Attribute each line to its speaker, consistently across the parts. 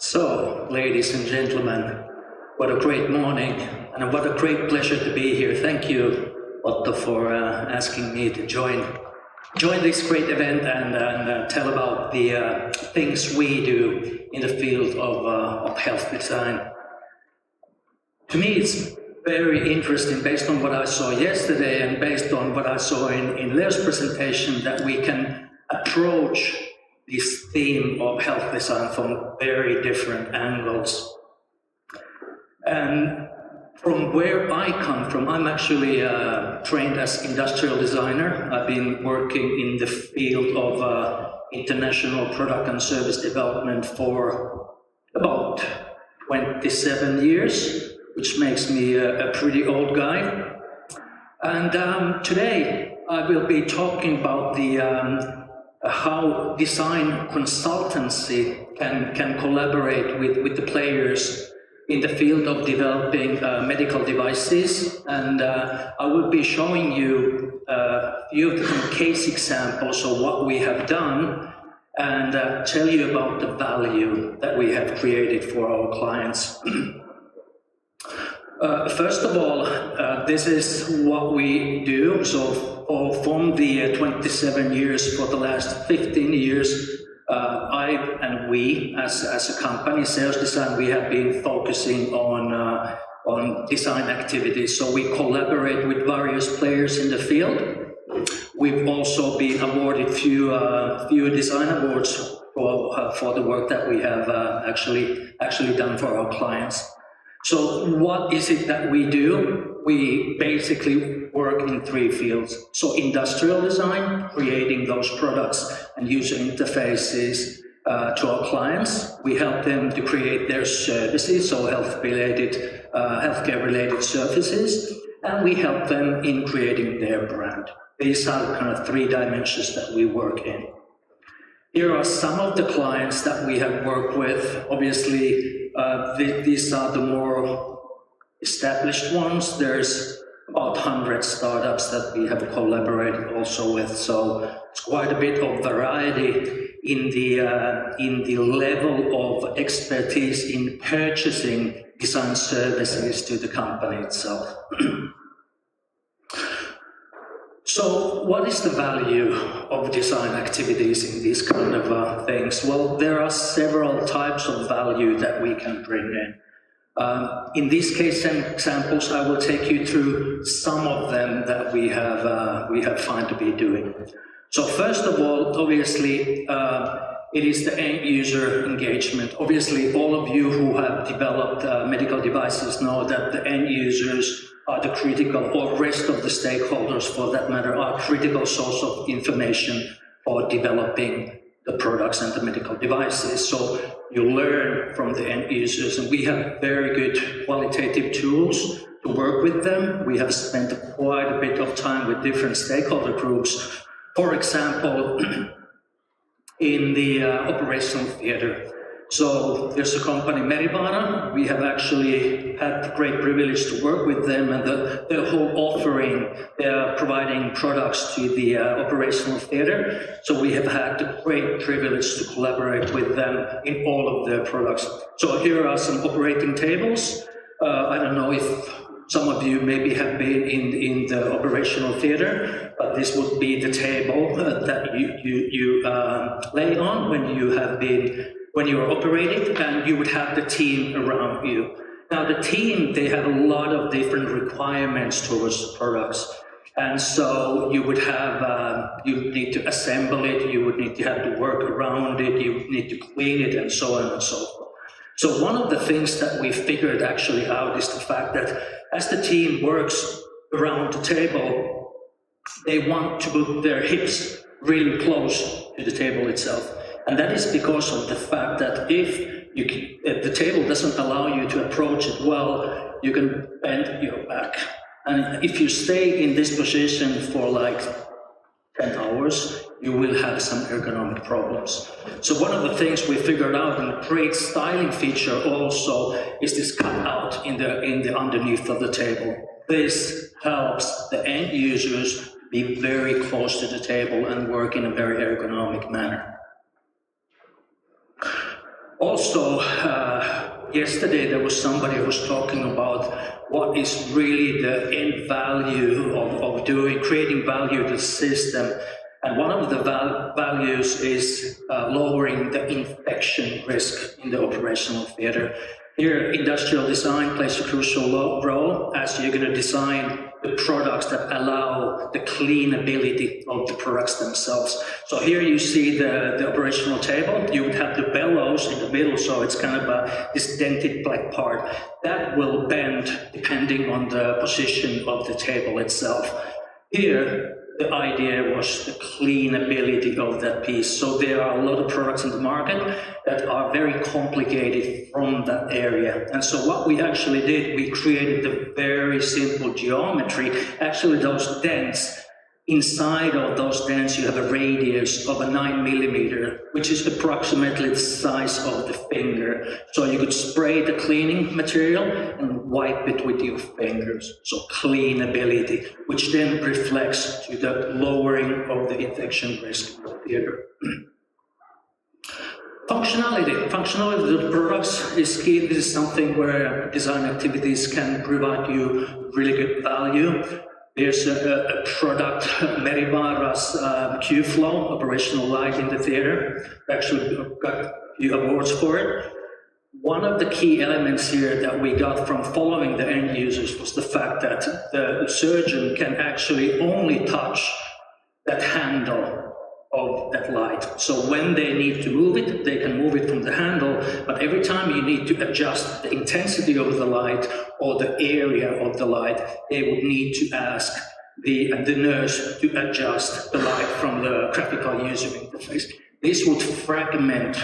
Speaker 1: So, ladies and gentlemen, what a great morning and what a great pleasure to be here. Thank you, Otto, for asking me to join this great event and tell about the things we do in the field of health design. To me, it's very interesting, based on what I saw yesterday and based on what I saw in Leo's presentation, that we can approach this theme of health design from very different angles. And from where I come from, I'm actually trained as industrial designer. I've been working in the field of international product and service development for about 27 years, which makes me a pretty old guy. And today I will be talking about the how design consultancy can collaborate with the players in the field of developing medical devices. And I will be showing you a few different case examples of what we have done and tell you about the value that we have created for our clients. First of all, this is what we do. So from the 27 years, for the last 15 years, I and we, as a company, Sales Design, we have been focusing on design activities. So we collaborate with various players in the field. We've also been awarded few design awards for the work that we have actually done for our clients. So what is it that we do? We basically work in three fields. So industrial design, creating those products and user interfaces to our clients. We help them to create their services, so healthcare-related services, and we help them in creating their brand. These are the kind of three dimensions that we work in. Here are some of the clients that we have worked with. Obviously, these are the more established ones. There's about 100 startups that we have collaborated also with, so it's quite a bit of variety in the level of expertise in purchasing design services to the company itself. So what is the value of design activities in these kind of things? Well, there are several types of value that we can bring in. In these case examples, I will take you through some of them that we have found to be doing. So first of all, obviously, it is the end user engagement. Obviously, all of you who have developed medical devices know that the end users are the critical, or rest of the stakeholders for that matter, are critical source of information for developing the products and the medical devices. So you learn from the end users, and we have very good qualitative tools to work with them. We have spent quite a bit of time with different stakeholder groups. For example, in the operational theater. So there's a company, Merivana. We have actually had the great privilege to work with them, and the whole offering, they're providing products to the operational theater. So we have had the great privilege to collaborate with them in all of their products. So here are some operating tables. I don't know if some of you maybe have been in the operational theater, but this would be the table that you lay on when you are operating, and you would have the team around you. Now the team, they have a lot of different requirements towards the products. And so you would have, you need to assemble it, you would need to have to work around it, you would need to clean it, and so on and so forth. So one of the things that we figured actually out is the fact that as the team works around the table, they want to put their hips really close to the table itself. And that is because of the fact that if the table doesn't allow you to approach it well, you can bend your back. And if you stay in this position for like 10 hours, you will have some ergonomic problems. So one of the things we figured out, and a great styling feature also, is this cutout in the underneath of the table. This helps the end users be very close to the table and work in a very ergonomic manner. Also, yesterday there was somebody who was talking about what is really the end value of creating value to the system. And one of the values is lowering the infection risk in the operational theater. Here, industrial design plays a crucial role as you're going to design the products that allow the cleanability of the products themselves. So here you see the operational table. You would have the bellows in the middle, so it's kind of this dented black part. That will bend depending on the position of the table itself. Here, the idea was the cleanability of that piece. So there are a lot of products in the market that are very complicated from that area. And so what we actually did, we created a very simple geometry. Actually, those dents, inside of those dents, you have a radius of a 9 millimeter, which is approximately the size of the finger. So you could spray the cleaning material and wipe it with your fingers. So cleanability, which then reflects to the lowering of the infection risk in the theater. Functionality of the products is key. This is something where design activities can provide you really good value. There's a product, Merivara's Q-Flow, operational light in the theater. Actually got a few awards for it. One of the key elements here that we got from following the end users was the fact that the surgeon can actually only touch that handle of that light. So when they need to move it, they can move it from the handle, but every time you need to adjust the intensity of the light or the area of the light, they would need to ask the nurse to adjust the light from the graphical user interface. This would fragment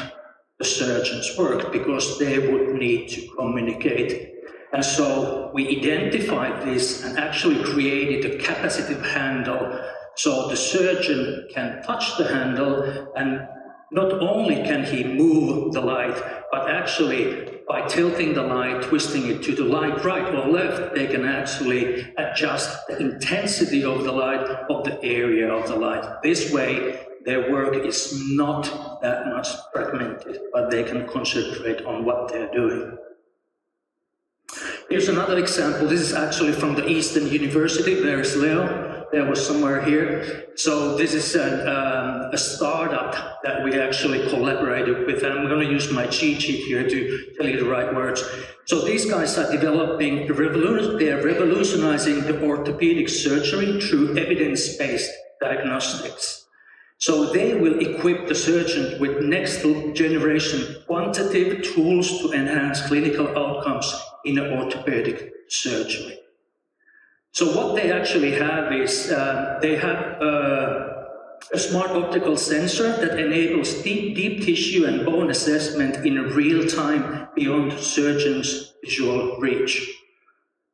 Speaker 1: the surgeon's work because they would need to communicate. And so we identified this and actually created a capacitive handle. So the surgeon can touch the handle, and not only can he move the light, but actually by tilting the light, twisting it to the light right or left, they can actually adjust the intensity of the light of the area of the light. This way, their work is not that much fragmented, but they can concentrate on what they're doing. Here's another example. This is actually from the Eastern University. There is Leo. There was somewhere here. So this is a startup that we actually collaborated with. And I'm going to use my cheat sheet here to tell you the right words. So these guys are developing, they're revolutionizing the orthopedic surgery through evidence-based diagnostics. So they will equip the surgeon with next generation quantitative tools to enhance clinical outcomes in orthopedic surgery. So what they actually have is they have a smart optical sensor that enables deep tissue and bone assessment in real time beyond the surgeon's visual reach.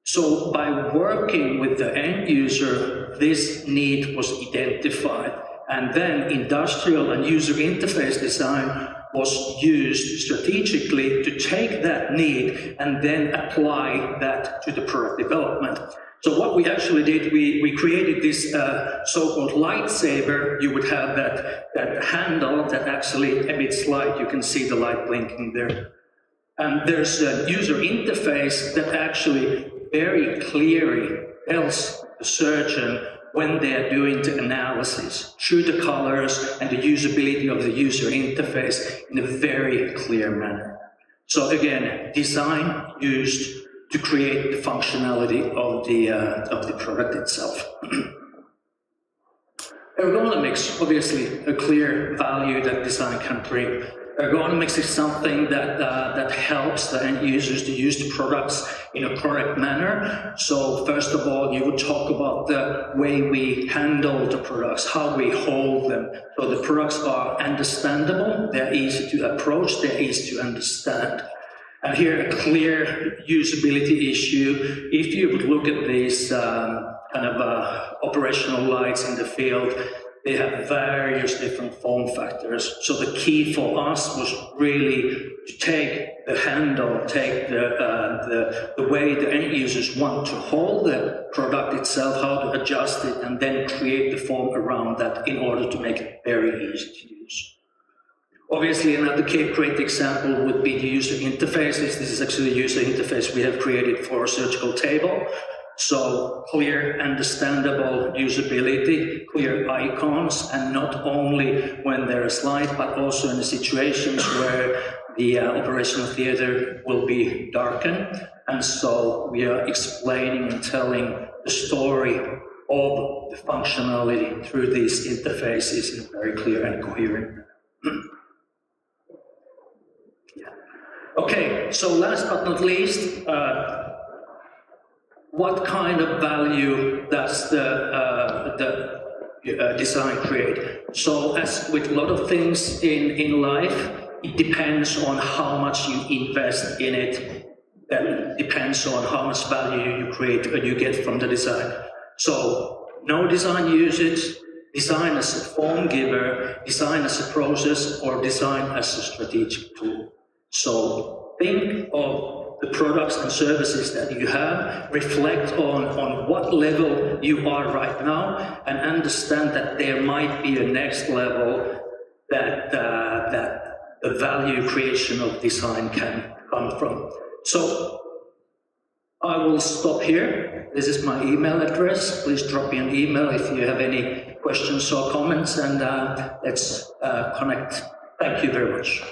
Speaker 1: So by working with the end user, this need was identified, and then industrial and user interface design was used strategically to take that need and then apply that to the product development. So what we actually did, we created this so-called lightsaber. You would have that handle that actually emits light. You can see the light blinking there. And there's a user interface that actually very clearly tells the surgeon when they're doing the analysis through the colors and the usability of the user interface in a very clear manner. So again, design used to create the functionality of the product itself. Ergonomics, obviously a clear value that design can bring. Ergonomics is something that helps the end users to use the products in a correct manner. So first of all, you would talk about the way we handle the products, how we hold them. So the products are understandable, they're easy to approach, they're easy to understand. And here a clear usability issue. If you would look at these kind of operational lights in the field, they have various different form factors. So the key for us was really to take the handle, take the way the end users want to hold the product itself, how to adjust it, and then create the form around that in order to make it very easy to use. Obviously, another great example would be the user interfaces. This is actually the user interface we have created for a surgical table. So clear, understandable usability, clear icons, and not only when they're a slide, but also in the situations where the operational theater will be darkened. And so we are explaining and telling the story of the functionality through these interfaces in a very clear and coherent manner. Okay, so last but not least, what kind of value does the design create? So as with a lot of things in life, it depends on how much you invest in it. That depends on how much value you create or you get from the design. So no design usage, design as a form giver, design as a process, or design as a strategic tool. So think of the products and services that you have, reflect on what level you are right now, and understand that there might be a next level that the value creation of design can come from. So I will stop here. This is my email address. Please drop me an email if you have any questions or comments, and let's connect. Thank you very much.